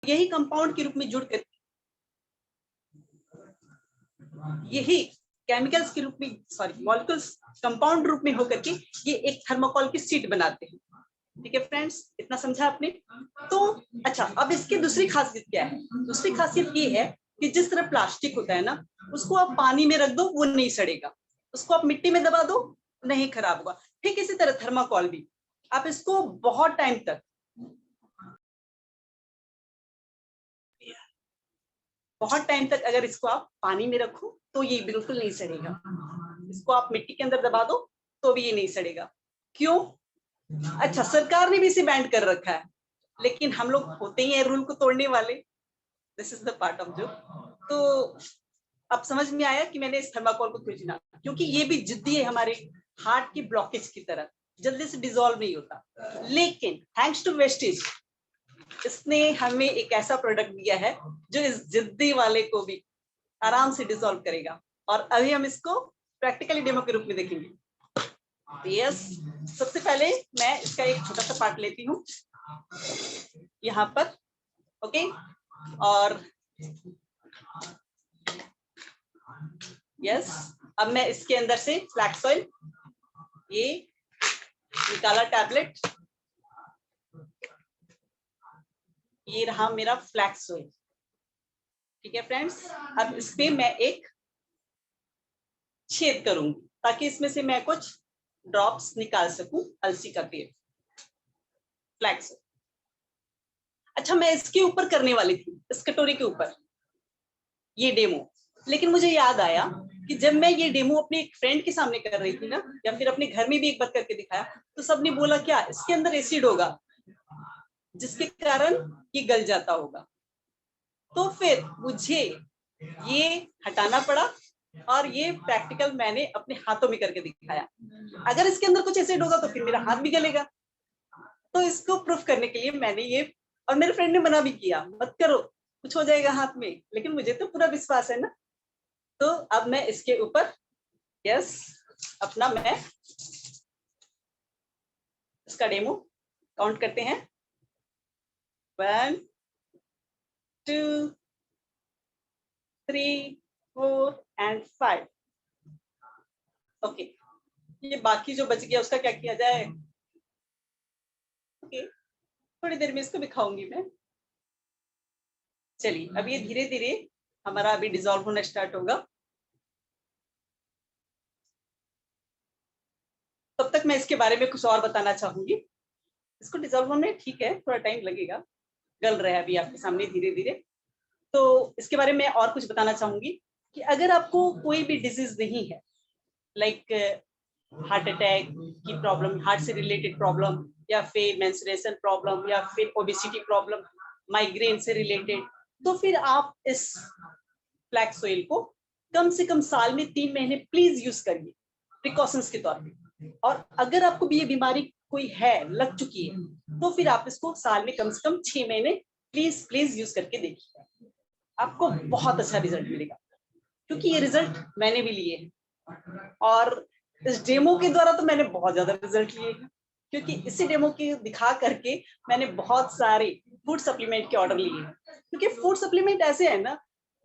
यही कंपाउंड के रूप में जुड़कर यही केमिकल्स के रूप में मॉलिक्यूल्स कंपाउंड रूप में होकर के ये एक थर्मोकोल की शीट बनाते हैं। ठीक है फ्रेंड्स, इतना समझा आपने? तो अच्छा, अब इसकी दूसरी खासियत क्या है? दूसरी खासियत ये है कि जिस तरह प्लास्टिक होता है ना, उसको आप पानी में रख दो वो नहीं सड़ेगा, उसको आप मिट्टी में दबा दो नहीं खराब होगा। ठीक इसी तरह थर्माकोल भी, आप इसको बहुत टाइम तक अगर इसको आप पानी में रखो तो ये बिल्कुल नहीं सड़ेगा। इसको आप मिट्टी के अंदर दबा दो तो भी ये नहीं सड़ेगा। क्यों? अच्छा, सरकार ने भी इसे बैन कर रखा है, लेकिन हम लोग होते ही हैं रूल को तोड़ने वाले। This is the part of जो। तो अब समझ में आया कि मैंने इस थर्माकोल को क्यों चुना, क्योंकि ये भी जिद्दी है, हमारे हार्ट की ब्लॉकेज की तरह जल्दी से डिसॉल्व नहीं होता। लेकिन थैंक्स टू वेस्टेज, इसने हमें एक ऐसा प्रोडक्ट दिया है जो इस जिद्दी वाले को भी आराम से डिसॉल्व करेगा, और अभी हम इसको प्रैक्टिकली डेमो के रूप में देखेंगे। यस, सबसे पहले मैं इसका एक छोटा सा पार्ट लेती हूँ यहाँ पर, ओके। और यस, अब मैं इसके अंदर से फ्लैक्स ऑयल, ये निकाला टैबलेट, ये रहा मेरा फ्लैक्स ऑयल। ठीक है फ्रेंड्स, अब इस पे मैं एक छेद करूंगी ताकि इसमें से मैं कुछ ड्रॉप्स निकाल सकूं अलसी का तेल, फ्लैक्स। अच्छा, मैं इसके ऊपर करने वाली थी, इस कटोरी के ऊपर ये डेमो, लेकिन मुझे याद आया कि जब मैं ये डेमो अपने एक फ्रेंड के सामने कर रही थी ना, या फिर अपने घर में भी एक बार करके दिखाया, तो सबने बोला क्या इसके अंदर एसिड होगा जिसके कारण ये गल जाता होगा। तो फिर मुझे ये हटाना पड़ा और ये प्रैक्टिकल मैंने अपने हाथों में करके दिखाया। अगर इसके अंदर कुछ एसिड होगा तो फिर मेरा हाथ भी गलेगा। तो इसको प्रूफ करने के लिए मैंने ये, और मेरे फ्रेंड ने मना भी किया मत करो कुछ हो जाएगा हाथ में, लेकिन मुझे तो पूरा विश्वास है ना। तो अब मैं इसके ऊपर यस अपना मैं इसका डेमो काउंट करते हैं, 1 2 3 4 एंड 5। ओके, ये बाकी जो बच गया उसका क्या किया जाए? ओके, थोड़ी देर में इसको दिखाऊंगी मैं। चलिए, अब ये धीरे धीरे हमारा अभी डिसॉल्व होना स्टार्ट होगा। तब तक मैं इसके बारे में कुछ और बताना चाहूंगी। इसको डिसॉल्व होने ठीक है, थोड़ा टाइम लगेगा, गल रहा है अभी आपके सामने धीरे धीरे। तो इसके बारे में और कुछ बताना चाहूंगी कि अगर आपको कोई भी डिजीज नहीं है, लाइक हार्ट अटैक की प्रॉब्लम, हार्ट से रिलेटेड प्रॉब्लम, या फिर मेंस्ट्रुएशन प्रॉब्लम, या फिर ओबेसिटी प्रॉब्लम, माइग्रेन से रिलेटेड, तो फिर आप इस फ्लैक्स ऑयल को कम से कम साल में 3 महीने प्लीज यूज करिए, प्रिकॉशंस के तौर पे। और अगर आपको भी ये बीमारी कोई है, लग चुकी है, तो फिर आप इसको साल में कम से कम 6 महीने प्लीज प्लीज यूज करके देखिए, आपको बहुत अच्छा रिजल्ट मिलेगा। क्योंकि ये रिजल्ट मैंने भी लिए हैं, और इस डेमो के द्वारा तो मैंने बहुत ज्यादा रिजल्ट लिए हैं, क्योंकि इसी डेमो के दिखा करके मैंने बहुत सारे फूड सप्लीमेंट के ऑर्डर लिए हैं। क्योंकि फूड सप्लीमेंट ऐसे है ना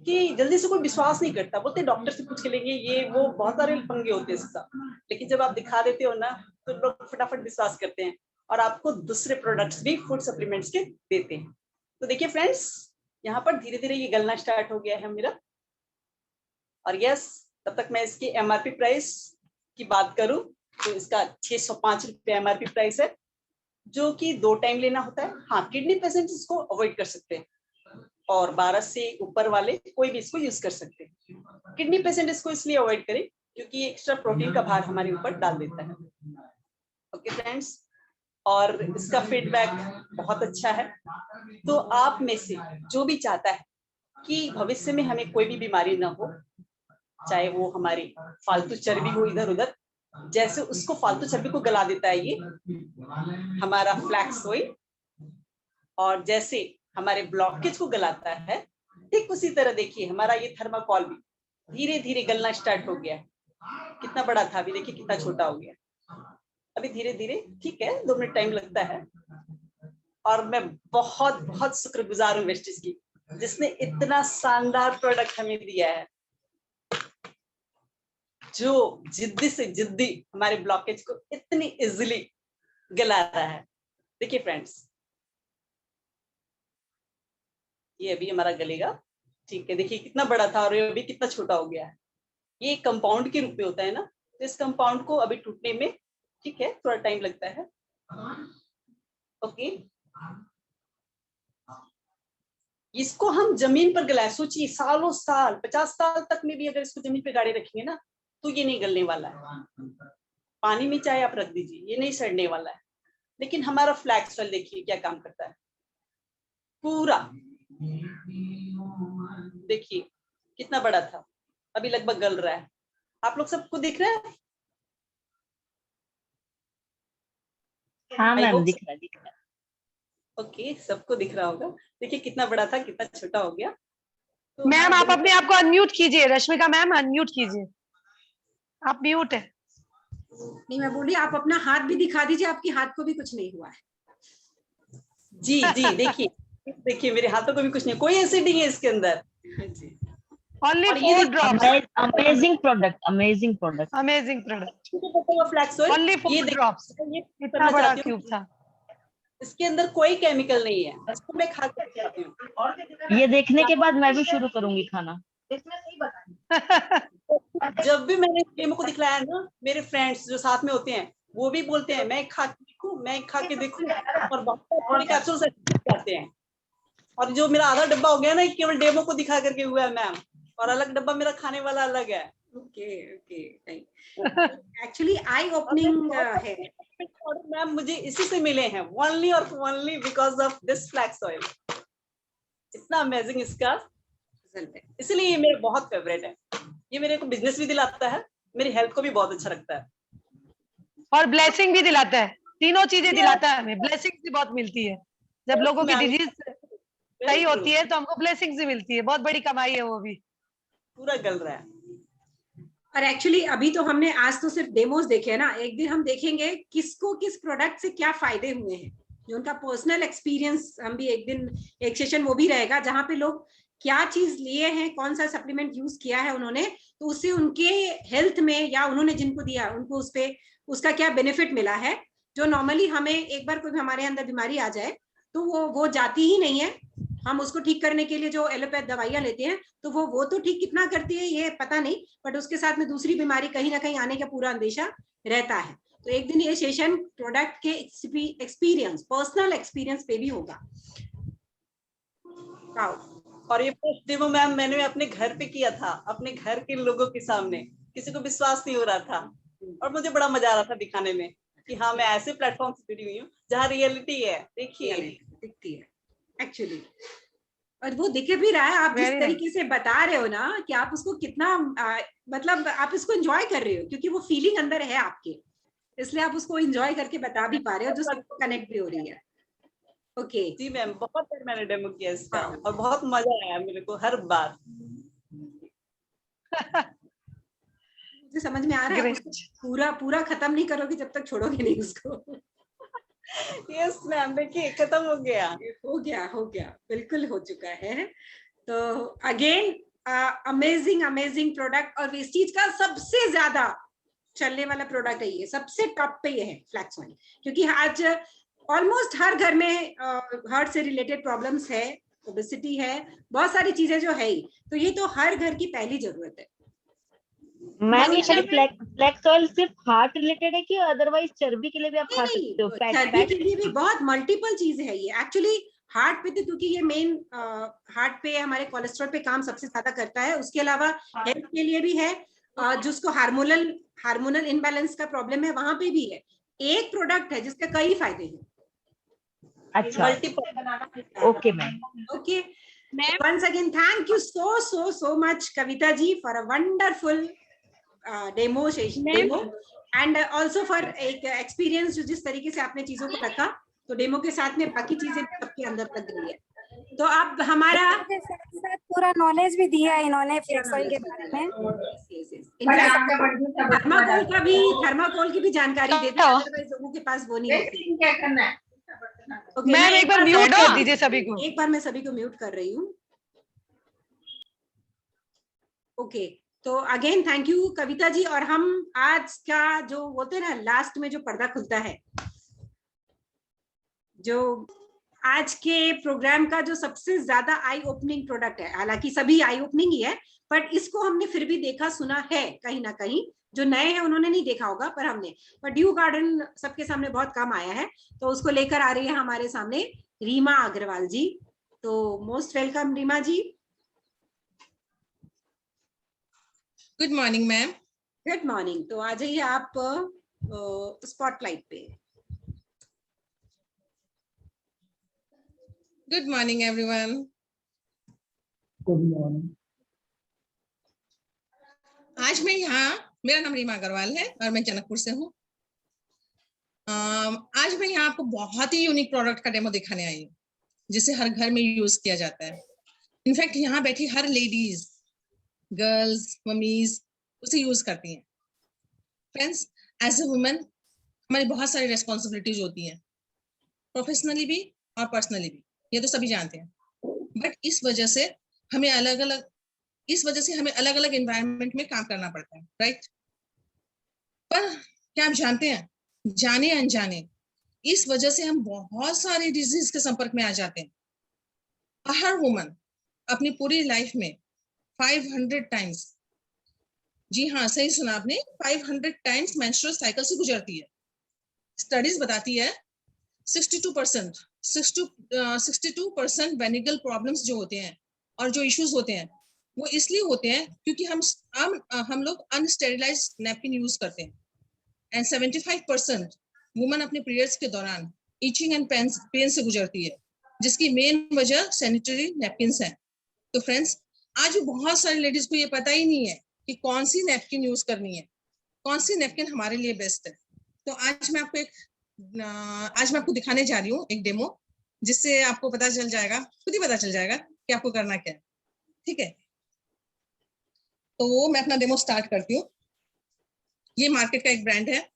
कि जल्दी से कोई विश्वास नहीं करता, बोलते डॉक्टर से पूछ के लेंगे, ये वो बहुत सारे पंगे होते हैं इसका। लेकिन जब आप दिखा देते हो ना तो लोग फटाफट विश्वास करते हैं, और आपको दूसरे प्रोडक्ट्स भी फूड सप्लीमेंट्स के देते हैं। तो देखिए फ्रेंड्स, यहाँ पर धीरे धीरे ये गलना स्टार्ट हो गया है मेरा। और यस, तब तक मैं इसकी एमआरपी प्राइस की बात करूं तो इसका 605 रुपये एमआरपी प्राइस है, जो कि 2 टाइम लेना होता है। हाँ, किडनी पेशेंट इसको अवॉइड कर सकते हैं, और 12 से ऊपर वाले कोई भी इसको यूज कर सकते हैं। किडनी पेशेंट इसको इसलिए अवॉइड करें क्योंकि ये एक्स्ट्रा प्रोटीन का भार हमारे ऊपर डाल देता है। ओके फ्रेंड्स, और इसका फीडबैक बहुत अच्छा है। तो आप में से जो भी चाहता है कि भविष्य में हमें कोई भी बीमारी ना हो, चाहे वो हमारी फालतू चर्बी हो इधर उधर, जैसे उसको फालतू चर्बी को गला देता है ये हमारा फ्लैक्स ऑयल, और जैसे हमारे ब्लॉकेज को गलाता है, ठीक उसी तरह देखिए हमारा ये थर्माकोल भी धीरे धीरे गलना स्टार्ट हो गया। कितना बड़ा था, अभी देखिए कितना छोटा हो गया। अभी धीरे धीरे, ठीक है 2 मिनट टाइम लगता है। और मैं बहुत बहुत शुक्रगुजार हूँ वेस्टीज की, जिसने इतना शानदार प्रोडक्ट हमें दिया है, जो जिद्दी से जिद्दी हमारे ब्लॉकेज को इतनी इजीली गला रहा है। देखिए फ्रेंड्स, ये अभी हमारा गलेगा, ठीक है। देखिए कितना बड़ा था और ये अभी कितना छोटा हो गया है। ये कंपाउंड के रूप में होता है ना, तो इस कंपाउंड को अभी टूटने में, ठीक है, थोड़ा टाइम लगता है। ओके, इसको हम जमीन पर गलाए, सोचिए सालों साल, 50 साल तक में भी अगर इसको जमीन पे गाड़े रखेंगे ना, तो ये नहीं गलने वाला है। पानी में चाहे आप रख दीजिए, ये नहीं सड़ने वाला है। लेकिन हमारा फ्लैक्स ऑयल देखिए क्या काम करता है, पूरा देखिए कितना बड़ा था, अभी लगभग गल रहा है। आप लोग सबको दिख रहा है? हाँ मैम, दिख रहा है। ओके, सबको दिख रहा होगा। देखिए कितना बड़ा था, कितना छोटा हो गया। तो मैम आप अपने आप को अनम्यूट कीजिए, रश्मिका मैम अनम्यूट कीजिए, आप म्यूट है। नहीं, मैं बोल रही आप अपना हाथ भी दिखा दीजिए, आपके हाथ को भी कुछ नहीं हुआ है। जी जी, देखिए देखिए मेरे हाथों को भी कुछ नहीं, कोई एसिड नहीं है इसके अंदर जी। Only 4 drops. Amazing product, amazing product, amazing product. Flax oil Only 4 drops. इतना बड़ा क्यूब था। इसके अंदर कोई केमिकल नहीं है, इसको मैं खा कर आती हूँ। ये देखने के बाद मैं भी शुरू करूंगी खाना। जब भी मैंने डेमो को दिखलाया ना, मेरे फ्रेंड्स जो साथ में होते हैं वो भी बोलते हैं मैं खा के देखूं, मैं खा के देखूं, और कैप्सूल से जाते हैं। और जो मेरा आधा डब्बा हो गया ना, केवल डेमो को दिखा करके हुआ है मैम, और अलग डब्बा मेरा खाने वाला अलग है। Okay okay, actually I opening है मैम, मुझे इसी से मिले हैं, ओनली और only because of this flax oil. इतना अमेजिंग इसका, इसलिए ये मेरे बहुत फेवरेट है। ये मेरे को बिजनेस भी दिलाता है, मेरी हेल्थ को भी बहुत अच्छा लगता है, और ब्लेसिंग भी दिलाता है। तीनों चीजें दिलाता है हमें, ब्लेसिंग भी बहुत मिलती है। जब लोगों की डिजीज सही होती है तो हमको ब्लेसिंग्स भी मिलती है, बहुत बड़ी कमाई है वो भी। पूरा गल रहा है। और एक्चुअली अभी तो हमने आज तो सिर्फ डेमोस देखे हैं ना, एक दिन हम देखेंगे किसको किस प्रोडक्ट से क्या फायदे हुए हैं, जो उनका पर्सनल एक्सपीरियंस, हम भी एक दिन एक सेशन वो भी रहेगा जहां पे लोग क्या चीज लिए हैं, कौन सा सप्लीमेंट यूज किया है उन्होंने, तो उससे उनके हेल्थ में या उन्होंने जिनको दिया उनको उस पे उसका क्या बेनिफिट मिला है। जो नॉर्मली हमें एक बार कोई हमारे अंदर बीमारी आ जाए तो वो जाती ही नहीं है। हम उसको ठीक करने के लिए जो एलोपैथ दवाइयां लेते हैं तो वो तो ठीक कितना करती है ये पता नहीं, बट उसके साथ में दूसरी बीमारी कहीं ना कहीं आने का पूरा अंदेशा रहता है। तो एक दिन ये सेशन प्रोडक्ट के एक्सपीरियंस, पर्सनल एक्सपीरियंस पे भी होगा। और ये फर्स्ट डेमो मैम मैंने अपने घर पे किया था, अपने घर के लोगों के सामने, किसी को विश्वास नहीं हो रहा था, और मुझे बड़ा मजा आ रहा था दिखाने में कि हाँ मैं ऐसे प्लेटफॉर्म से जुड़ी हुई हूँ जहाँ रियलिटी है। देखिए दिखती है एक्चुअली, और वो दिख भी रहा है। आप जिस तरीके से बता रहे हो ना कि आप उसको कितना मतलब आप इसको एंजॉय कर रहे हो, क्योंकि वो फीलिंग अंदर है आपके, इसलिए आप उसको एंजॉय करके बता भी पा रहे हो, जो सबको कनेक्ट भी हो रही है। ओके जी मैम, बहुत बार मैंने डेमो किया इसका, और बहुत मजा आया मेरे को हर बार। मुझे समझ में आ रहा है, पूरा पूरा खत्म नहीं करोगे जब तक छोड़ोगे नहीं उसको। यस मैम, देखिए खत्म हो गया, हो गया, बिल्कुल हो चुका है। तो अगेन अमेजिंग प्रोडक्ट, और वेस्टीज का सबसे ज्यादा चलने वाला प्रोडक्ट है ये, सबसे टॉप पे ये है फ्लैक्स ऑयल, क्योंकि आज ऑलमोस्ट हर घर में हार्ट से रिलेटेड प्रॉब्लम्स है, ओबेसिटी है, बहुत सारी चीजें जो है ही, तो ये तो हर घर की पहली जरूरत है। मैम ये फ्लैक्स ऑयल सिर्फ हार्ट रिलेटेड है कि अदरवाइज चर्बी के लिए भी आप खा सकते हो? चर्बी के लिए भी बहुत मल्टीपल चीज है ये एक्चुअली। हार्ट पे तो क्योंकि ये मेन हार्ट पे हमारे कोलेस्ट्रॉल पे काम सबसे ज्यादा करता है, उसके अलावा हेल्थ के लिए भी है, जिसको हार्मोनल इनबैलेंस का प्रॉब्लम है वहां पे भी है। एक प्रोडक्ट है जिसके कई फायदे हैं। अच्छा, okay ma'am, okay, once again thank you so much Kavita ji for a wonderful demo and also for एक एक्सपीरियंस, जो जिस तरीके से आपने चीजों को रखा, तो डेमो के साथ में बाकी चीजें सबके अंदर लग गई है। तो आप हमारा पूरा नॉलेज भी दिया है इन्होंने फ्लैक्स ऑयल के बारे में। थर्माकोल की भी जानकारी देते हैं, अदरवाइज लोगों के पास वो नहीं होती। Okay, मैम मैं एक बार म्यूट कर दीजिए सभी को। एक बार मैं सभी को म्यूट कर रही हूँ। ओके, तो again thank you Kavita ji. और हम आज का जो बोलते हैं ना लास्ट में जो पर्दा खुलता है, जो आज के प्रोग्राम का जो सबसे ज्यादा आई ओपनिंग प्रोडक्ट है, हालांकि सभी आई ओपनिंग ही है, बट इसको हमने फिर भी देखा सुना है कहीं ना कहीं। जो नए हैं उन्होंने नहीं देखा होगा, पर हमने, पर ड्यू गार्डन सबके सामने बहुत कम आया है, तो उसको लेकर आ रही है हमारे सामने रीमा अग्रवाल जी। तो most welcome Reema ji. Good morning ma'am. Good morning. तो आ जाइए आप स्पॉटलाइट पे। Good morning everyone. Good morning. आज मैं यहाँ, मेरा नाम रीमा अग्रवाल है और मैं जनकपुर से हूँ। आज मैं यहाँ आपको बहुत ही यूनिक प्रोडक्ट का डेमो दिखाने आई हूँ, जिसे हर घर में यूज किया जाता है। इनफैक्ट यहाँ बैठी हर लेडीज, गर्ल्स, मम्मीज उसे यूज करती हैं। फ्रेंड्स, एज ए वुमेन हमारी बहुत सारी रेस्पॉन्सिबिलिटीज होती हैं, प्रोफेशनली भी और पर्सनली भी, ये तो सभी जानते हैं। बट इस वजह से हमें अलग अलग एनवायरनमेंट में काम करना पड़ता है, राइट? पर क्या आप जानते हैं, जाने अनजाने इस वजह से हम बहुत सारी डिजीज के संपर्क में आ जाते हैं। हर वुमन अपनी पूरी लाइफ में 500 टाइम्स, जी हाँ सही सुना आपने, 500 टाइम्स मेंस्ट्रुअल साइकिल से गुजरती है। स्टडीज बताती है 62% वेनिकल प्रॉब्लम्स जो होते हैं और जो इश्यूज होते हैं वो इसलिए होते हैं क्योंकि हम लोग अनस्टेरिलाइज्ड नैपकिन यूज करते हैं। एंड 75% वुमन अपने पीरियड्स के दौरान इचिंग एंड पेन से गुजरती है, जिसकी मेन वजह सैनिटरी नैपकिन्स हैं। तो फ्रेंड्स, आज बहुत सारी लेडीज को ये पता ही नहीं है कि कौन सी नैपकिन यूज करनी है, कौन सी नैपकिन हमारे लिए बेस्ट है। तो आज मैं आपको दिखाने जा रही हूँ एक डेमो, जिससे आपको पता चल जाएगा, खुद ही पता चल जाएगा कि आपको करना क्या है। ठीक है, तो मैं अपना डेमो स्टार्ट करती हूँ। ये मार्केट का एक ब्रांड है,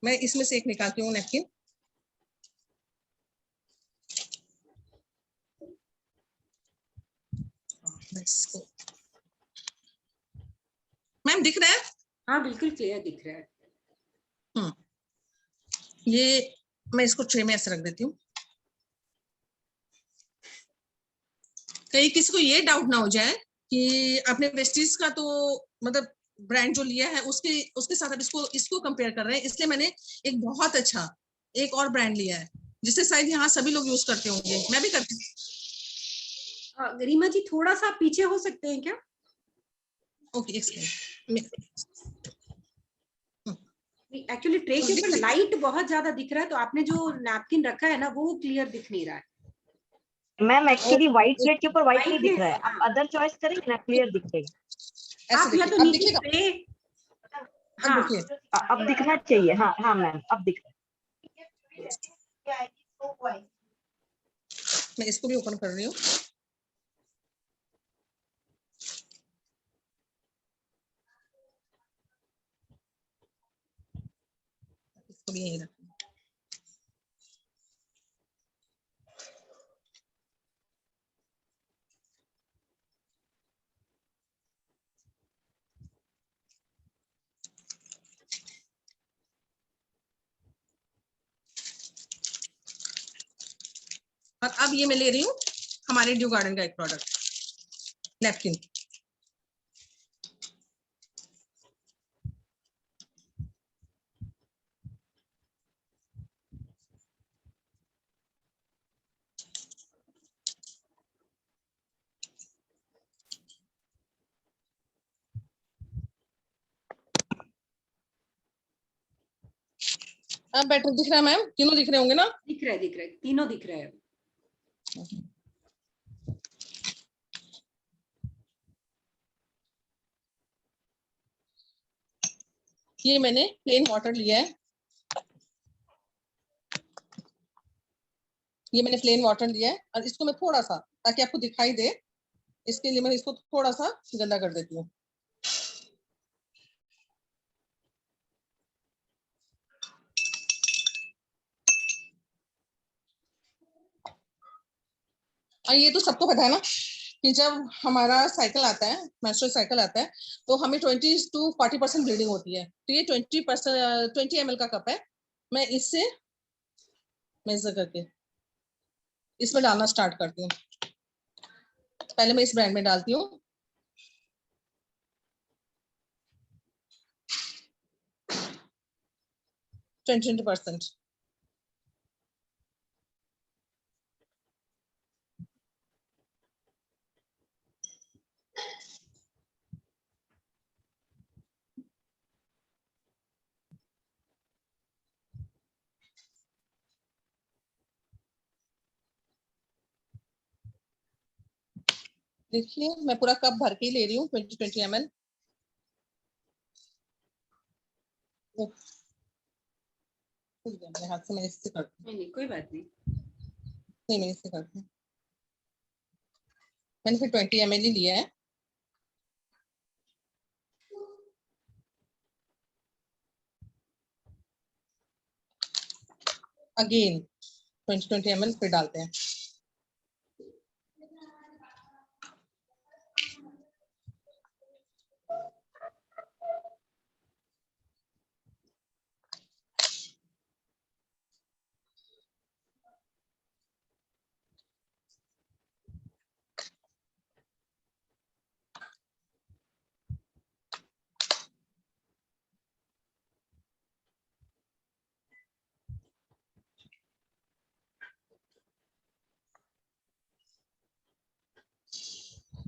मैं इसमें से एक निकालती हूँ नैपकिन। मैम दिख रहा है? हाँ बिल्कुल क्लियर दिख रहा है। ये मैं इसको ट्रे में ऐसे रख देती हूँ, कहीं किसी को ये डाउट ना हो जाए कि आपने वेस्टीज का तो मतलब ब्रांड जो लिया है उसके साथ आप इसको कंपेयर कर रहे हैं। इसलिए मैंने एक बहुत अच्छा एक और ब्रांड लिया है, जिसे शायद यहाँ सभी लोग यूज करते होंगे, मैं भी करती हूँ। रीमा जी थोड़ा सा पीछे हो सकते हैं क्या? ओके, एक सेकंड। एक्चुअली ट्रे के ऊपर लाइट बहुत ज्यादा दिख रहा है, तो आपने जो नैपकिन रखा है ना वो क्लियर दिख नहीं रहा है। मैम एक्चुअली व्हाइट प्लेट के ऊपर व्हाइट नहीं दिख रहा है, आप अदर चॉइस करेंगे ना क्लियर दिखेगा। आप या तो नीचे ट्रे, हाँ अब दिखना चाहिए। हाँ हाँ मैम अब दिख रहा है। मैं इसको भी ओपन कर रही हूँ। इसको भी यहीं रख। और अब ये मैं ले रही हूँ हमारे ड्यू गार्डन का एक प्रोडक्ट, नैपकिन। अब बेटर दिख रहा है मैम? तीनों दिख रहे होंगे ना? दिख रहा है, तीनों दिख रहे हैं। ये मैंने प्लेन वाटर लिया है, और इसको मैं थोड़ा सा, ताकि आपको दिखाई दे, इसके लिए मैं इसको थोड़ा सा गंदा कर देती हूँ। और ये तो सबको पता है ना कि जब हमारा साइकिल आता है, मेंस्ट्रुअल साइकिल आता है, तो हमें 20 to 40% ब्लीडिंग होती है। तो ये 20 ml का कप है, मैं इससे मेजर करके इसमें डालना स्टार्ट करती हूँ। पहले मैं इस ब्रांड में डालती हूँ। ट्वेंटी %। देखिए मैं पूरा कप भर के ही ले रही हूँ, 20 ml। हाथ से मैं इससे करती हूँ। नहीं कोई बात नहीं। नहीं मैं इससे करती हूँ। मैंने फिर 20 ml ही लिया है। अगेन 20 ml फिर डालते हैं।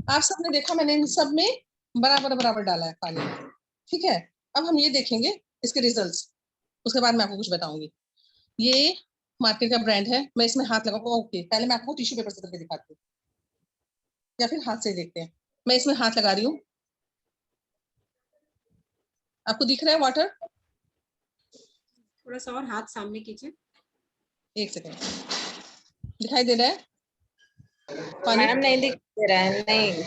आप सबने देखा मैंने इन सब में बराबर बराबर डाला है पानी, ठीक है। अब हम ये देखेंगे इसके रिजल्ट्स, उसके बाद मैं आपको कुछ बताऊंगी। ये मार्केट का ब्रांड है, मैं इसमें हाथ लगाऊंगा। ओके, पहले मैं आपको टिश्यू पेपर से करके दिखाती हूँ, या फिर हाथ से देखते हैं। मैं इसमें हाथ लगा रही हूँ, आपको दिख रहा है वाटर? थोड़ा सा और हाथ सामने कीजिए। एक सेकेंड, दिखाई दे रहा है पानी? मैडम नहीं दिख रहा है, नहीं।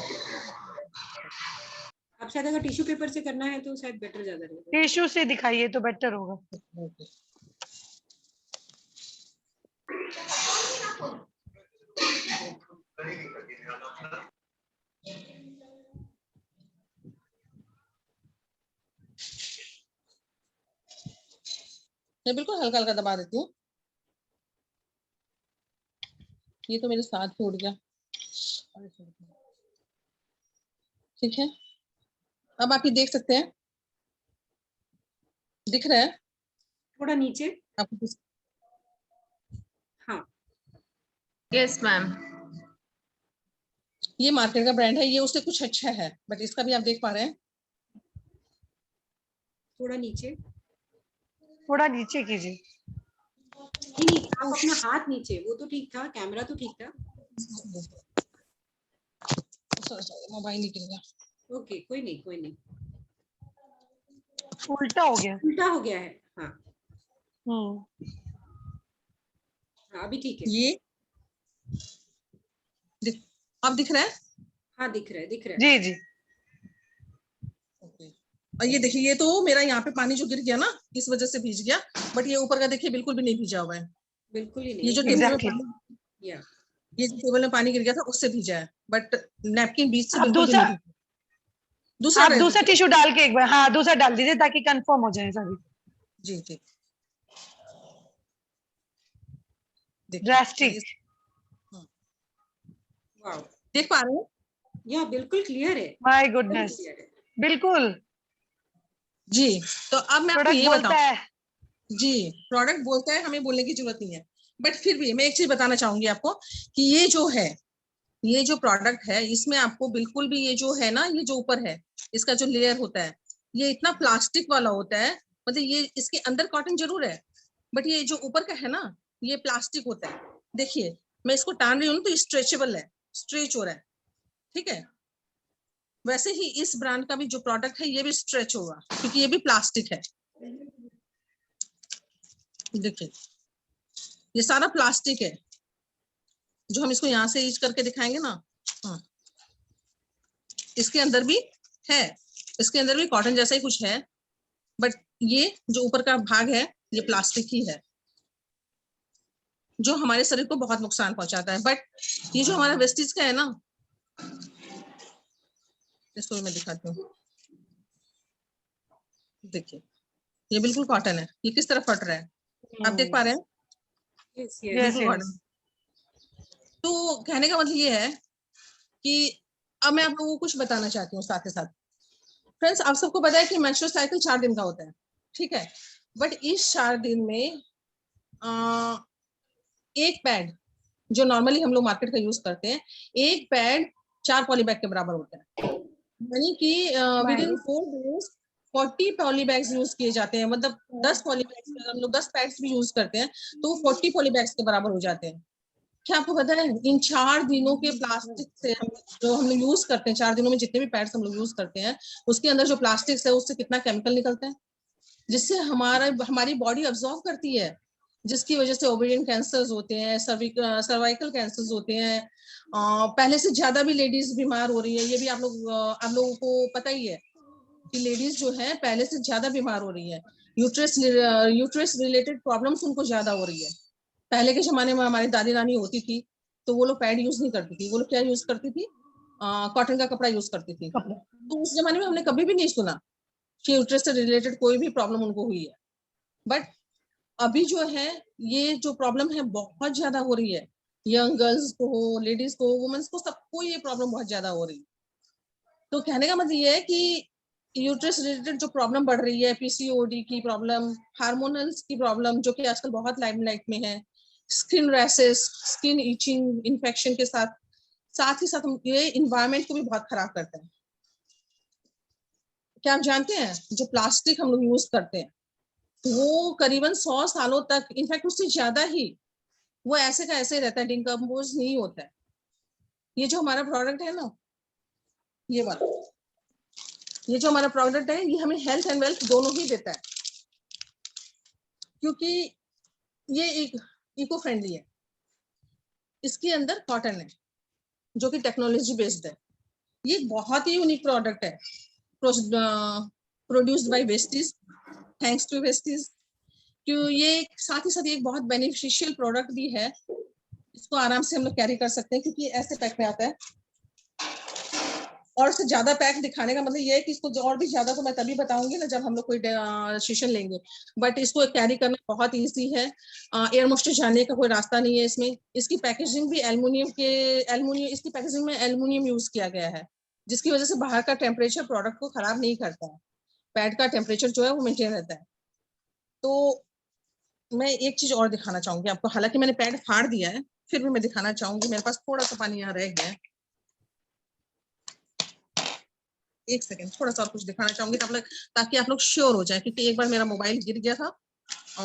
आप शायद अगर टिश्यू पेपर से करना है तो शायद बेटर ज्यादा रहेगा। टिश्यू से दिखाइए तो बेटर होगा। मैं बिल्कुल हल्का हल्का दबा देती हूँ। ये तो मेरे साथ ही उड़ गया, ठीक है। अब आप ये देख सकते हैं, दिख रहा है थोड़ा नीचे। आपको? हाँ यस मैम। ये मार्केट का ब्रांड है, ये उससे कुछ अच्छा है, बट इसका भी आप देख पा रहे हैं। थोड़ा नीचे। थोड़ा नीचे कीजिए। नहीं आप अपना हाथ नीचे, वो तो ठीक था, कैमरा तो ठीक था। मोबाइल निकल गया। ओके कोई नहीं कोई नहीं। उल्टा हो गया। उल्टा हो गया है। हाँ हम्म। अभी ठीक है। ये अब दिख रहा है? हाँ दिख रहा है, दिख रहा है। जी जी। और ये देखिए, ये तो मेरा यहाँ पे पानी जो गिर गया ना, इस वजह से भीज गया, बट ये ऊपर का देखिए बिल्कुल भी नहीं भीजा हुआ है। बिल्कुल ही नहीं। ये जो टेबल में Exactly. पानी, ये जो टेबल में पानी गिर गया था उससे भीजा है, बट नैपकिन बीच से आप बिल्कुल भी दूसरा नहीं भीजा। दूसरा आप रह दूसरा दीजिए। टिश्यू डाल के एक बार, हाँ दूसरा डाल दीजिए ताकि कंफर्म हो जाए सभी। जी जी, ड्रास्टिक। वाओ, देख पा रहे हैं? या बिल्कुल क्लियर है। माय गुडनेस, बिल्कुल। जी, तो अब मैं आपको प्रोडक्ट ये बोलता बताऊं। है। जी, प्रोडक्ट बोलता है, हमें बोलने की जरूरत नहीं है, बट फिर भी मैं एक चीज बताना चाहूंगी आपको कि ये जो है, ये जो प्रोडक्ट है, इसमें आपको बिल्कुल भी ये जो है ना, ये जो ऊपर है, इसका जो लेयर होता है, ये इतना प्लास्टिक वाला होता है। मतलब ये इसके अंदर कॉटन जरूर है, बट ये जो ऊपर का है ना, ये प्लास्टिक होता है। देखिए मैं इसको टान रही हूँ तो स्ट्रेचेबल है, स्ट्रेच हो रहा है, ठीक है। वैसे ही इस ब्रांड का भी जो प्रोडक्ट है, ये भी स्ट्रेच होगा, क्योंकि ये भी प्लास्टिक है। देखिए ये सारा प्लास्टिक है, जो हम इसको यहाँ से यूज करके दिखाएंगे ना। हाँ, इसके अंदर भी है, इसके अंदर भी कॉटन जैसा ही कुछ है, बट ये जो ऊपर का भाग है ये प्लास्टिक ही है। जो हमारे शरीर को बहुत नुकसान पहुंचाता है। बट ये जो हमारा वेस्टीज का है ना, इसको मैं दिखाती हूँ। देखिए ये बिल्कुल कॉटन है, ये किस तरह फट रहा है, आप देख पा रहे हैं? Yes, Yes, yes. बिल्कुल yes. कॉटन। तो कहने का मतलब ये है कि अब मैं आप लोगों को कुछ बताना चाहती हूँ साथ ही साथ। फ्रेंड्स, आप सबको पता है कि मेंस्ट्रुअल साइकिल 4 दिन का होता है, ठीक है? बट इस 4 दिन में एक पैड जो नॉर्मली हम लोग मार्केट का यूज करते हैं, एक पैड 4 पॉलीबैग के बराबर होता है। यानी कि with in 4 days 40 polybags use किए जाते हैं। मतलब 10 पॉलीबैग्स, हम लोग 10 पैड्स भी यूज करते हैं तो 40 पॉलीबैग्स के बराबर हो जाते हैं। क्या आपको पता है इन 4 दिनों के प्लास्टिक से जो हम लोग यूज करते हैं, 4 दिनों में जितने भी पैड्स हम लोग यूज करते हैं, उसके अंदर जो प्लास्टिक है उससे कितना केमिकल निकलता है, जिससे हमारी बॉडी अब्सॉर्ब करती है, जिसकी वजह से ओवेरियन कैंसर्स होते हैं, सर्वाइकल कैंसर्स होते हैं। पहले से ज्यादा भी लेडीज बीमार हो रही है, ये भी आप लोगों को पता ही है कि लेडीज जो है पहले से ज्यादा बीमार हो रही है। यूट्रस रिलेटेड प्रॉब्लम्स उनको ज्यादा हो रही है। पहले के जमाने में हमारी दादी नानी होती थी तो वो लोग पैड यूज नहीं करती थी, वो लोग क्या यूज करती थी, कॉटन का कपड़ा यूज करती थी। तो उस जमाने में हमने कभी भी नहीं सुना कि यूट्रस से रिलेटेड कोई भी प्रॉब्लम उनको हुई है। बट अभी जो है ये जो प्रॉब्लम है बहुत ज्यादा हो रही है, यंग गर्ल्स को हो, लेडीज को, वुमेन्स को, सबको ये प्रॉब्लम बहुत ज्यादा हो रही है। तो कहने का मतलब ये है कि यूट्रस रिलेटेड जो प्रॉब्लम बढ़ रही है, पीसीओडी की प्रॉब्लम, हार्मोनल्स की प्रॉब्लम जो कि आजकल बहुत लाइमलाइट में है, skin rashes, skin itching, infection के साथ ही साथ ये इन्वायरमेंट को भी बहुत खराब करता है। क्या आप जानते हैं जो प्लास्टिक हम लोग यूज करते हैं वो करीबन 100 सालों तक, इनफैक्ट उससे ज्यादा ही, वो ऐसे का ऐसे रहता है, डिकम्पोज नहीं होता है। ये जो हमारा प्रोडक्ट है ना, ये वाला, ये जो हमारा प्रोडक्ट है, ये हमें हेल्थ एंड वेल्थ दोनों ही देता है, क्योंकि ये एक इको फ्रेंडली है। इसके अंदर कॉटन है जो कि टेक्नोलॉजी बेस्ड है। ये बहुत ही यूनिक प्रोडक्ट है, produced by Vestige, thanks to Vestige. क्यों ये साथ ही साथ एक बहुत बेनिफिशियल प्रोडक्ट भी है, इसको आराम से हम लोग कैरी कर सकते हैं क्योंकि ऐसे पैक में आता है। और इससे ज्यादा पैक दिखाने का मतलब ये है कि इसको और भी ज्यादा तो मैं तभी बताऊंगी ना जब हम लोग कोई सेशन लेंगे, बट इसको कैरी करना बहुत इजी है। एयर मोस्टर जाने का कोई रास्ता नहीं है इसमें। इसकी पैकेजिंग भी इसकी पैकेजिंग में एल्युमिनियम यूज किया गया है, जिसकी वजह से बाहर का टेम्परेचर प्रोडक्ट को खराब नहीं करता है, पैड का टेम्परेचर जो है वो मेंटेन रहता है। तो मैं एक चीज और दिखाना चाहूंगी आपको, हालांकि मैंने पैड फाड़ दिया है फिर भी मैं दिखाना चाहूंगी, मेरे पास थोड़ा सा पानी यहाँ रह गया है, एक सेकेंड, थोड़ा सा और कुछ दिखाना चाहूंगी ताकि आप लोग श्योर हो जाए, क्योंकि एक बार मेरा मोबाइल गिर गया था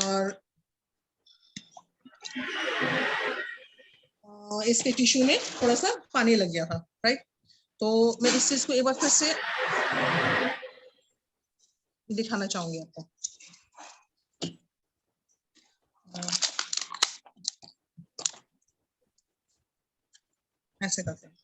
और इसके टिश्यू में थोड़ा सा पानी लग गया था, राइट। तो मैं इस चीज को एक बार फिर से दिखाना चाहूंगी आपको। ऐसे करते हैं,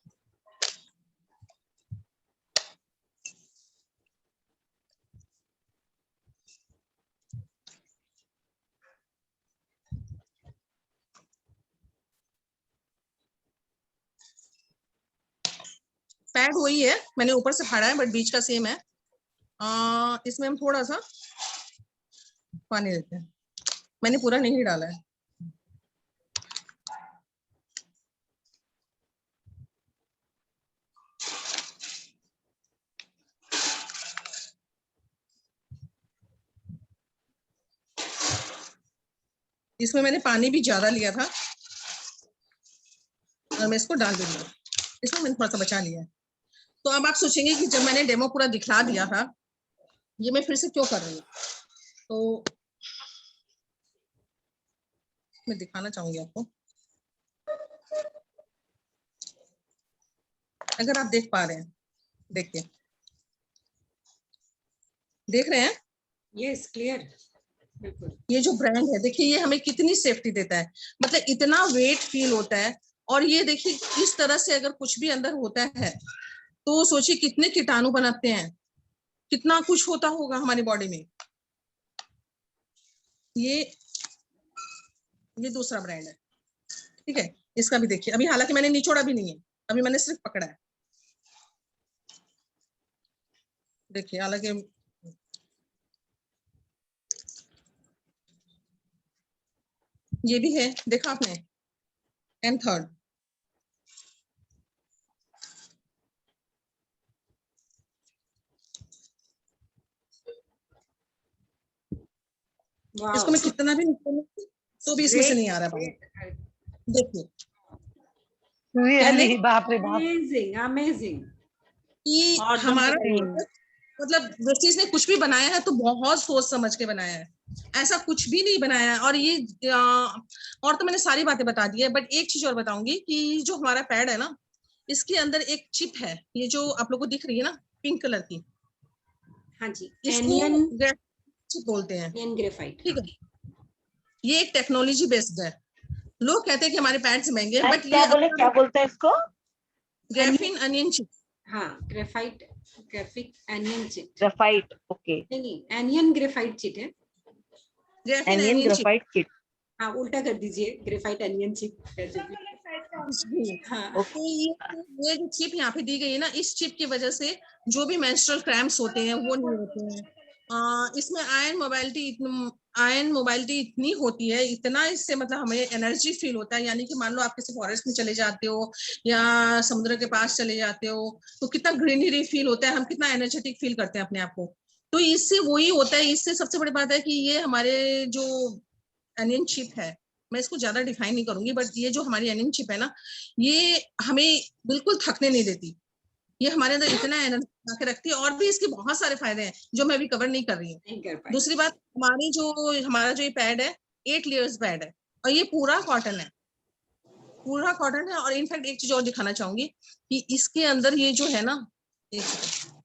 पैड वही है, मैंने ऊपर से फाड़ा है बट बीच का सेम है। इसमें हम थोड़ा सा पानी देते हैं, मैंने पूरा नहीं डाला है। इसमें मैंने पानी भी ज्यादा लिया था और मैं इसको डाल दूंगी, इसमें मैंने थोड़ा सा बचा लिया है। तो अब आप सोचेंगे कि जब मैंने डेमो पूरा दिखला दिया था ये मैं फिर से क्यों कर रही हूँ, तो मैं दिखाना चाहूंगी आपको। अगर आप देख पा रहे हैं, देखिए, देख रहे हैं, Yes, clear. बिल्कुल। ये जो ब्रांड है देखिए ये हमें कितनी सेफ्टी देता है, मतलब इतना वेट फील होता है। और ये देखिए इस तरह से अगर कुछ भी अंदर होता है तो सोचिए कितने कीटाणु बनाते हैं, कितना कुछ होता होगा हमारी बॉडी में। ये दूसरा ब्रांड है, ठीक है, इसका भी देखिए, अभी हालांकि मैंने निचोड़ा भी नहीं है, अभी मैंने सिर्फ पकड़ा है। देखिए, हालांकि ये भी है, देखा आपने, एंड थर्ड। इसको मैं कितना भी निकालूं तो भी इसमें से नहीं आ रहा है पानी। देखिए रियली, बाप रे बाप। Amazing amazing. कि और हमारा हम्म। मतलब वेस्टीज ने कुछ भी बनाया है तो बहुत सोच समझ के बनाया है, ऐसा कुछ भी नहीं बनाया है। और ये और तो मैंने सारी बातें बता दी है, बट एक चीज और बताऊंगी कि जो हमारा पैड है ना, इसके अंदर एक चिप है, ये जो आप लोग को दिख रही है ना, पिंक कलर की, हाँ जी, इसको एनियन चिप बोलते हैं, एनियन ग्रेफाइट। ठीक है। ये एक टेक्नोलॉजी बेस्ड है। लोग कहते हैं कि हमारे पैड्स महंगे हैं, मैम बट क्या ये बोले, क्या बोलते हैं इसको? ग्राफीन अनियन चिप, हाँ, graphite graphic anion chit. Graphite, okay. नहीं, एनियन ग्रेफाइट चिट है। Graphene anion onion chip. Graphite kit. हाँ, उल्टा कर दीजिए, ग्रेफाइट एनियन चिट। हाँ तो ये जो चिप यहाँ पे दी गई है ना, इस चिप की वजह से जो भी मेंस्ट्रुअल क्रैम्प्स होते हैं वो नहीं होते हैं। इसमें आयन मोबाइलिटी इतनी होती है, इतना इससे मतलब हमें एनर्जी फील होता है। यानी कि मान लो आप किसी फॉरेस्ट में चले जाते हो या समुद्र के पास चले जाते हो तो कितना ग्रीनरी फील होता है, हम कितना एनर्जेटिक फील करते हैं अपने आप को। तो इससे वही होता है। इससे सबसे बड़ी बात है कि ये हमारे जो एनियन चिप है, मैं इसको ज्यादा डिफाइन नहीं करूंगी, बट ये जो हमारी एनियन चिप है ना, ये हमें बिल्कुल थकने नहीं देती। ये हमारे अंदर इतना एनर्जी बना के रखती है। और भी इसके बहुत सारे फायदे हैं जो मैं अभी कवर नहीं कर रही हूँ। नहीं कर पाए। दूसरी बात, हमारा जो ये पैड है 8 लेयर्स पैड है और ये पूरा कॉटन है, पूरा कॉटन है। और इनफैक्ट एक चीज और दिखाना चाहूंगी कि इसके अंदर ये जो है ना, एक सेकंड,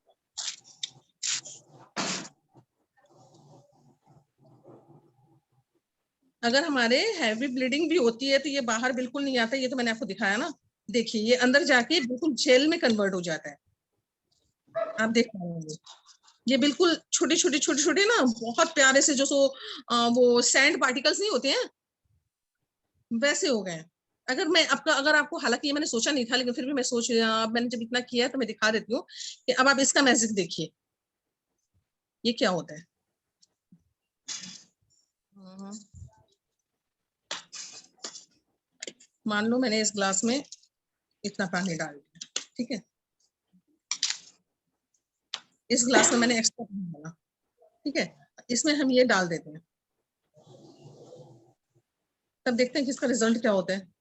अगर हमारे हैवी ब्लीडिंग भी होती है तो ये बाहर बिल्कुल नहीं आता। ये तो मैंने आपको दिखाया ना, देखिए ये अंदर जाके बिल्कुल जेल में कन्वर्ट हो जाता है। आप देख रहे होंगे ये बिल्कुल छोटे ना, बहुत प्यारे से जो वो सैंड पार्टिकल्स नहीं होते हैं, वैसे हो गए। अगर आपको, हालांकि ये मैंने सोचा नहीं था, लेकिन फिर भी मैंने जब इतना किया तो मैं दिखा देती हूँ कि अब आप इसका मैजिक देखिए, ये क्या होता है। मान लो मैंने इस ग्लास में इतना पानी डाल दिया, ठीक है, इस ग्लास में मैंने एक्स्ट्रा पानी डाला, ठीक है, इसमें हम ये डाल देते हैं, तब देखते हैं कि इसका रिजल्ट क्या होता है।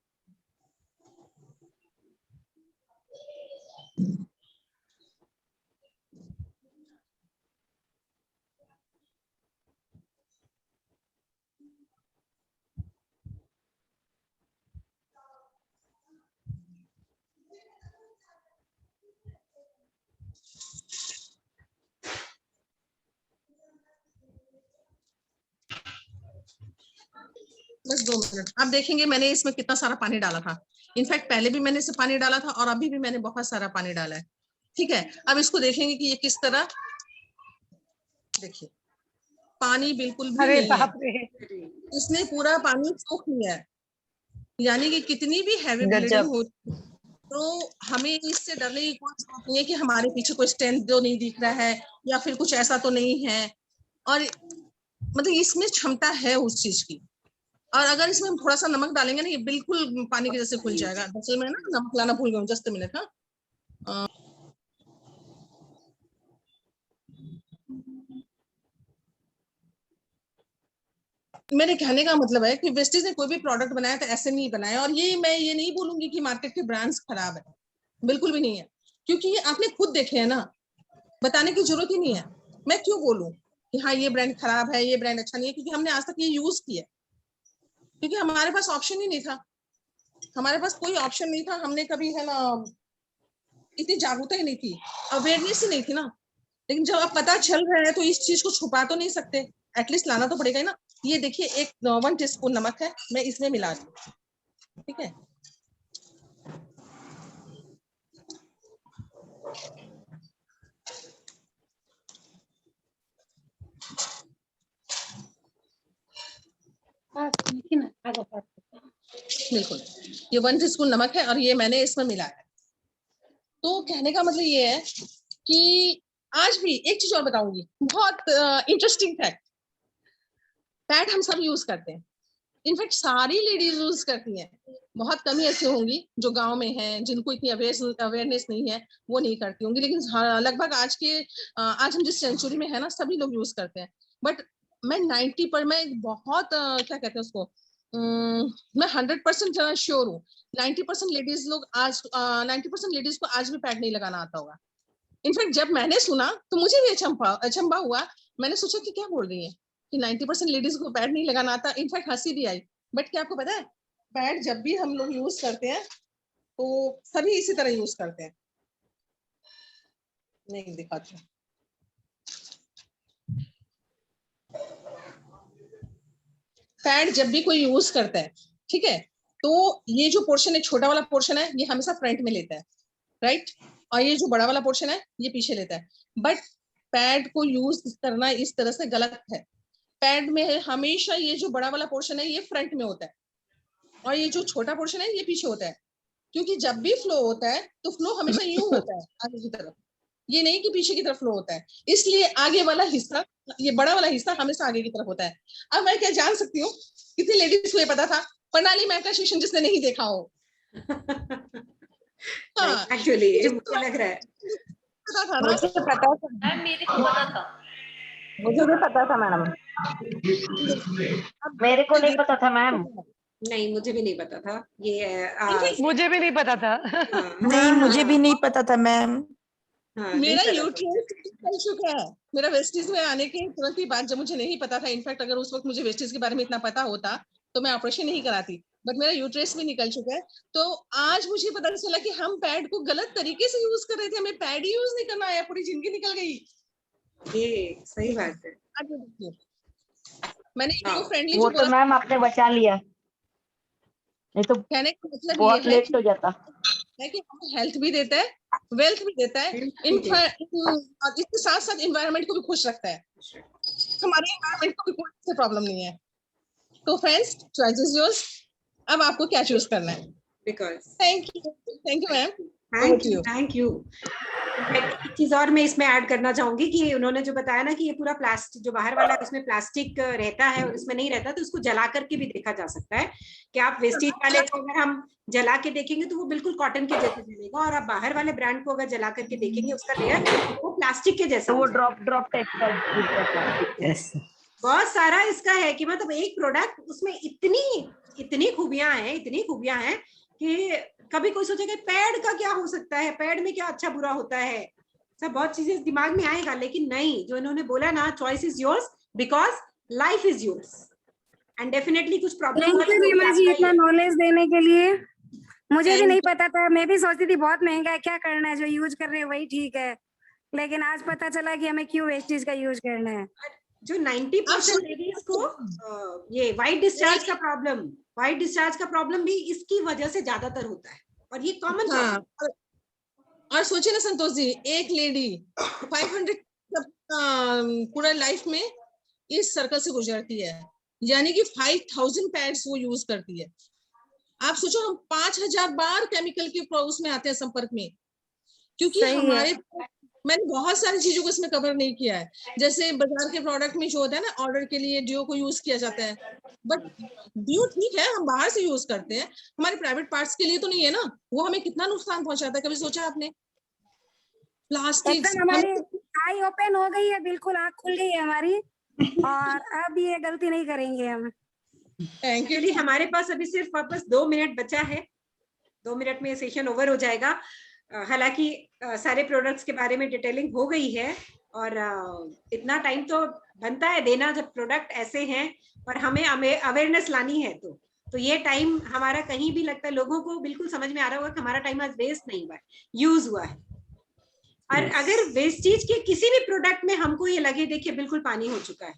बस 2 मिनट, आप देखेंगे मैंने इसमें कितना सारा पानी डाला था। इनफैक्ट पहले भी मैंने इसे पानी डाला था और अभी भी मैंने बहुत सारा पानी डाला है, ठीक है। अब इसको देखेंगे कि ये किस तरह, देखिए पानी बिल्कुल भी अरे नहीं है, बाप रे, इसने पूरा पानी सोख लिया है। यानी कि कितनी भी हैवी ब्लीडिंग गजब। हो तो हमें इससे डरने की कोई जरूरत नहीं है कि हमारे पीछे कोई स्टेंट तो नहीं दिख रहा है या फिर कुछ ऐसा तो नहीं है। और मतलब इसमें क्षमता है उस चीज की। और अगर इसमें हम थोड़ा सा नमक डालेंगे ना, ये बिल्कुल पानी के जैसे खुल जाएगा। दरअसल मैं ना नमक लाना भूल गई, जस्ट मिनट। हाँ, मेरे कहने का मतलब है कि वेस्टीज ने कोई भी प्रोडक्ट बनाया तो ऐसे नहीं बनाया। और मैं ये नहीं बोलूंगी कि मार्केट के ब्रांड्स खराब है, बिल्कुल भी नहीं है, क्योंकि ये आपने खुद देखे है ना, बताने की जरूरत ही नहीं है। मैं क्यों बोलूं कि हाँ ये ब्रांड खराब है, ये ब्रांड अच्छा नहीं है, क्योंकि हमने आज तक ये यूज किया, क्योंकि हमारे पास ऑप्शन ही नहीं था, हमारे पास कोई ऑप्शन नहीं था। हमने कभी है ना, इतनी जागरूकता ही नहीं थी, अवेयरनेस ही नहीं थी ना। लेकिन जब अब पता चल रहा है तो इस चीज को छुपा तो नहीं सकते, एटलीस्ट लाना तो पड़ेगा ही ना। ये देखिए, 1 टीस्पून नमक है, मैं इसमें मिला रही हूँ, ठीक है। बिल्कुल, ये 1 टीस्पून नमक है और ये मैंने इसमें मिलाया है। तो कहने का मतलब ये है कि आज भी एक चीज और बताऊंगी, बहुत इंटरेस्टिंग फैक्ट। पैड हम सब यूज करते हैं, इनफैक्ट सारी लेडीज यूज करती हैं, बहुत कम ही ऐसे होंगी जो गांव में हैं जिनको इतनी अवेयरनेस नहीं है, वो नहीं करती होंगी, लेकिन लगभग आज हम जिस सेंचुरी में है ना, सभी लोग यूज करते हैं। बट मैं 90 पर मैं बहुत क्या कहते हैं उसको, मैं 100% श्योर हूँ 90% लेडीज लोग आज 90% लेडीज को आज भी पैड नहीं लगाना आता होगा। इनफैक्ट जब मैंने सुना तो मुझे भी अचंभा हुआ, मैंने सोचा कि क्या बोल रही है कि 90% लेडीज को पैड नहीं लगाना आता। इनफैक्ट हंसी भी आई। बट क्या आपको पता है, पैड जब भी हम लोग यूज करते हैं तो सभी इसी तरह यूज करते हैं। नहीं दिखाती, पैड जब भी कोई यूज करता है, ठीक है, तो ये जो पोर्शन है, छोटा वाला पोर्शन है, ये हमेशा फ्रंट में लेता है, राइट, और ये जो बड़ा वाला पोर्शन है ये पीछे लेता है। बट पैड को यूज करना इस तरह से गलत है। पैड में हमेशा ये जो बड़ा वाला पोर्शन है ये फ्रंट में होता है और ये जो छोटा पोर्शन है ये पीछे होता है, क्योंकि जब भी फ्लो होता है तो फ्लो हमेशा यूं होता है आगे की तरफ, ये नहीं कि पीछे की तरफ फ्लो होता है। इसलिए आगे वाला हिस्सा, ये बड़ा वाला हिस्सा हमेशा आगे की तरफ होता है। अब मैं क्या जान सकती हूँ कितनी लेडीज को ये पता था, प्रणाली मेहता सेशन जिसने नहीं देखा हो। हाँ, एक्चुअली मुझे लग रहा है पता था ना, मुझे पता था, मैम मेरे को पता था। मुझे भी पता था मैडम, मेरे को नहीं पता था मैम। नहीं, मुझे भी नहीं पता था ये मुझे भी नहीं पता था। नहीं, मुझे भी नहीं पता था मैम। मेरा यूट्यूब चल चुका है, मेरा वेस्टीज में आने के तुरंत ही बाद, जब मुझे नहीं पता था, इनफैक्ट अगर उस वक्त मुझे वेस्टीज के बारे में इतना पता होता तो मैं ऑपरेशन नहीं कराती, बट मेरा यूट्रेस भी निकल चुका है। तो आज मुझे पता चला कि हम पैड को गलत तरीके से यूज कर रहे थे, हमें पैड यूज नहीं करना आया, पूरी जिंदगी निकल गई। ये सही बात है। मैंने इको फ्रेंडली वो तो मैम आपने बचा लिया, नहीं तो कहने का मतलब बहुत ये है लेट हो जाता कि हमें हेल्थ भी देता है, वेल्थ भी देता है, इसके साथ साथ एनवायरनमेंट को भी खुश रखता है, हमारे एनवायरनमेंट को भी कोई प्रॉब्लम नहीं है। तो फ्रेंड्स, चॉइस इज योर्स, अब आपको क्या चूज करना है। Because thank you ma'am, thank you. एक चीज और मैं इसमें ऐड करना चाहूंगी कि उन्होंने जो बताया ना कि ये पूरा प्लास्टिक जो बाहर वाला है उसमें प्लास्टिक रहता है और इसमें नहीं रहता, तो उसको जला करके भी देखा जा सकता है कि आप वेस्टेज वाले को अगर हम जला के देखेंगे तो वो बिल्कुल कॉटन के जैसे मिलेगा, और आप बाहर वाले ब्रांड को अगर जला करके देखेंगे उसका लेयर वो प्लास्टिक के जैसा, तो वो ड्रॉप टाइप का। बहुत सारा इसका है कि मतलब एक प्रोडक्ट उसमें इतनी खूबियां हैं कि कभी कोई सोचेगा पैड का क्या हो सकता है, पैड में क्या अच्छा बुरा होता है, सब बहुत चीजें दिमाग में आएगा, लेकिन नहीं, जो इन्होंने बोला ना, choice is yours because life is yours and definitely कुछ प्रॉब्लम जी इतना नॉलेज देने के लिए। मुझे भी नहीं पता था, मैं भी सोचती थी बहुत महंगा है, क्या करना है, जो यूज कर रहे हैं वही ठीक है, लेकिन आज पता चला कि हमें क्यों वेस्टेज का यूज करना है। जो 90% लेडीज को ये व्हाइट डिस्चार्ज का प्रॉब्लम भी इसकी वजह से ज्यादातर होता है, और ये कॉमन। हाँ, और सोचिए ना संतोष जी, एक लेडी 500 पूरा लाइफ में इस सर्कल से गुजरती है, यानी कि 5000 पैड्स वो यूज करती है। आप सोचो, हम 5000 बार केमिकल के उसमें आते हैं संपर्क में, क्योंकि हमारे मैंने बहुत सारी चीजों को इसमें कवर नहीं किया है। जैसे बाजार के प्रोडक्ट में जो होता है ना, ऑर्डर के लिए डिओ को यूज किया जाता है, बट डिओ ठीक है हम बाहर से यूज करते हैं, हमारे प्राइवेट पार्ट्स के लिए तो नहीं है ना, वो हमें कितना नुकसान पहुंचाता है, कभी सोचा आपने? प्लास्टिक हमारी आई ओपन हो गई है, बिल्कुल आँख खुल गई है हमारी, और अब ये गलती नहीं करेंगे हम। Thank you. हमारे पास अभी सिर्फ वापस 2 मिनट बचा है, 2 मिनट में सेशन ओवर हो जाएगा। हालांकि सारे प्रोडक्ट्स के बारे में डिटेलिंग हो गई है, और इतना टाइम तो बनता है देना जब प्रोडक्ट ऐसे हैं, और हमें अवेयरनेस लानी है, तो ये टाइम हमारा कहीं भी लगता है लोगों को बिल्कुल समझ में आ रहा होगा कि हमारा टाइम आज वेस्ट नहीं हुआ है, यूज हुआ है। और अगर वेस्टेज के किसी भी प्रोडक्ट में हमको ये लगे, देखिए बिल्कुल पानी हो चुका है,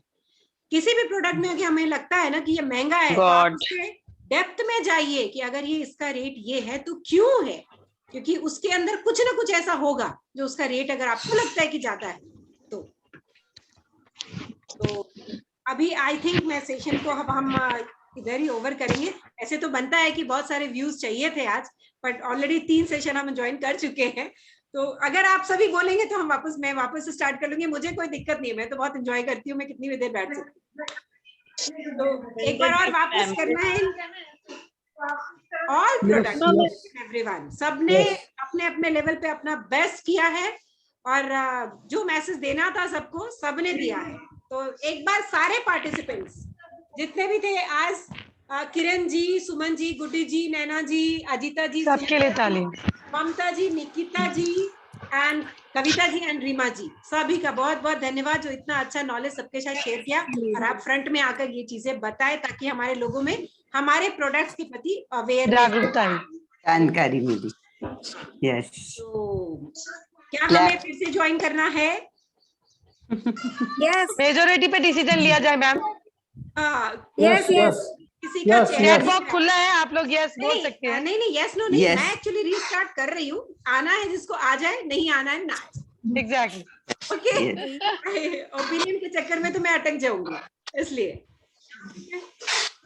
किसी भी प्रोडक्ट में अगर हमें लगता है ना कि ये महंगा है, तो आप उसके डेप्थ में जाइए कि अगर ये इसका रेट ये है तो क्यों है, क्योंकि उसके अंदर कुछ ना कुछ ऐसा होगा जो उसका रेट अगर आपको लगता है कि ज्यादा है तो अभी आई थिंक मैं सेशन को अब हम इधर ही ओवर करेंगे। ऐसे तो बनता है कि बहुत सारे व्यूज चाहिए थे आज, बट ऑलरेडी 3 सेशन हम ज्वाइन कर चुके हैं। तो अगर आप सभी बोलेंगे तो मैं वापस स्टार्ट कर लूंगी, मुझे कोई दिक्कत नहीं है, मैं तो बहुत एंजॉय करती हूँ, मैं कितनी भी देर बैठ सकती हूँ। तो एक बार और वापस करना है, ऑल प्रोडक्ट एवरीवन, सबने अपने अपने लेवल पे अपना बेस्ट किया है, और जो मैसेज देना था सबको सबने दिया है। तो एक बार सारे पार्टिसिपेंट्स जितने भी थे आज, किरण जी, सुमन जी, गुड्डी जी, नैना जी, अजिता जी, सबके लिए ताली। ममता जी, निकिता जी एंड कविता जी एंड रीमा जी, सभी का बहुत बहुत धन्यवाद जो इतना अच्छा नॉलेज सबके साथ शेयर किया, और आप फ्रंट में आकर ये चीजें बताएं ताकि हमारे लोगों में हमारे प्रोडक्ट्स के प्रति जागरूकता आई, जानकारी मिली। यस, तो क्या हमें फिर से ज्वाइन करना है? यस मेजोरिटी पे डिसीजन लिया जाए मैम। यस यस किसी का चैट बॉक्स खुला है, आप लोग यस बोल सकते हैं। नहीं यस नो नहीं, Yes. मैं एक्चुअली रीस्टार्ट कर रही हूँ। आना है जिसको आ जाए, नहीं आना है ना। एग्जैक्टली। ओके, ओपिनियन के चक्कर में तो मैं अटक जाऊंगी, इसलिए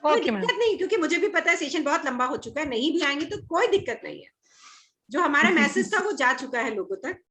कोई दिक्कत नहीं, क्योंकि मुझे भी पता है सेशन बहुत लंबा हो चुका है, नहीं भी आएंगे तो कोई दिक्कत नहीं है। जो हमारा मैसेज था वो जा चुका है लोगों तक।